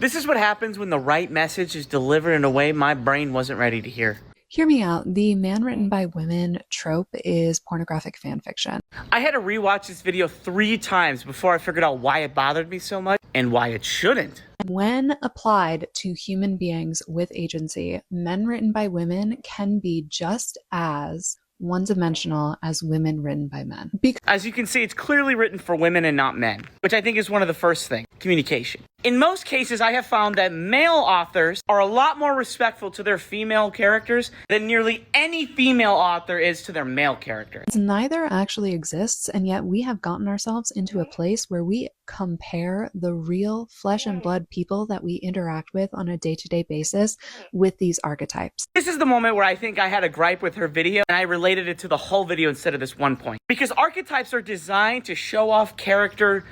This is what happens when the right message is delivered in a way my brain wasn't ready to hear. Hear me out. The man written by women trope is pornographic fan fiction. I had to rewatch this video 3 times before I figured out why it bothered me so much and why it shouldn't. When applied to human beings with agency, men written by women can be just as one-dimensional as women written by men. As you can see, it's clearly written for women and not men, which I think is one of the first things, communication. In most cases, I have found that male authors are a lot more respectful to their female characters than nearly any female author is to their male character. Neither actually exists, and yet we have gotten ourselves into a place where we compare the real flesh and blood people that we interact with on a day-to-day basis with these archetypes. This is the moment where I think I had a gripe with her video, and I related it to the whole video instead of this one point. Because archetypes are designed to show off character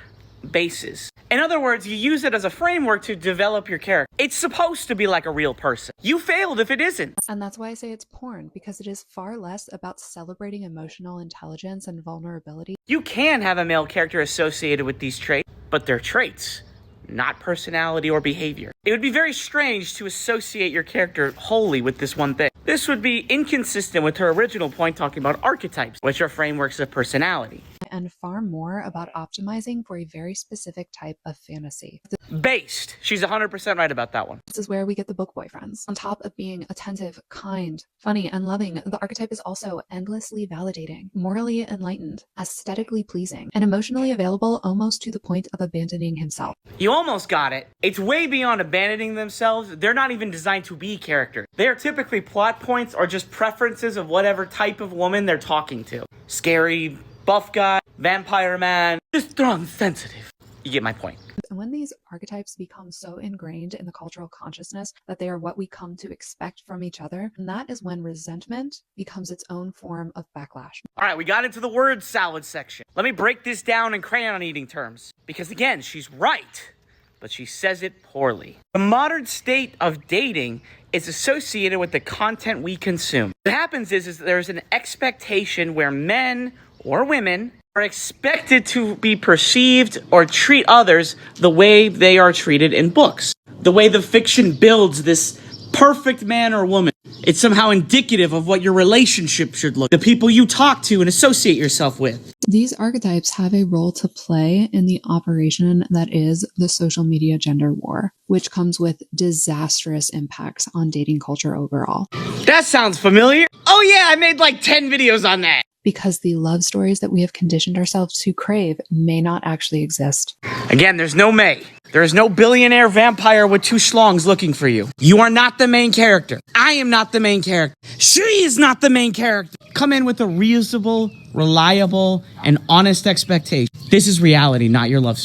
bases. In other words, you use it as a framework to develop your character. It's supposed to be like a real person. You failed if it isn't. And that's why I say it's porn, because it is far less about celebrating emotional intelligence and vulnerability. You can have a male character associated with these traits, but they're traits, not personality or behavior. It would be very strange to associate your character wholly with this one thing. This would be inconsistent with her original point talking about archetypes, which are frameworks of personality. And far more about optimizing for a very specific type of fantasy. Based. She's 100% right about that one. This is where we get the book boyfriends. On top of being attentive, kind, funny, and loving, the archetype is also endlessly validating, morally enlightened, aesthetically pleasing, and emotionally available almost to the point of abandoning himself. You almost got it. It's way beyond abandoning themselves. They're not even designed to be characters. They are typically plot points or just preferences of whatever type of woman they're talking to. Scary, buff guy, vampire man, just strong, sensitive. You get my point. And when these archetypes become so ingrained in the cultural consciousness that they are what we come to expect from each other, and that is when resentment becomes its own form of backlash. All right, we got into the word salad section. Let me break this down in crayon eating terms. Because again, she's right, but she says it poorly. The modern state of dating is associated with the content we consume. What happens is there's an expectation where men or women are expected to be perceived or treat others the way they are treated in books. The way the fiction builds this perfect man or woman. It's somehow indicative of what your relationship should look like. The people you talk to and associate yourself with. These archetypes have a role to play in the operation that is the social media gender war, which comes with disastrous impacts on dating culture overall. That sounds familiar. Oh yeah, I made like 10 videos on that. Because the love stories that we have conditioned ourselves to crave may not actually exist. Again, there's no May. There is no billionaire vampire with 2 schlongs looking for you. You are not the main character. I am not the main character. She is not the main character. Come in with a reasonable, reliable, and honest expectation. This is reality, not your love story.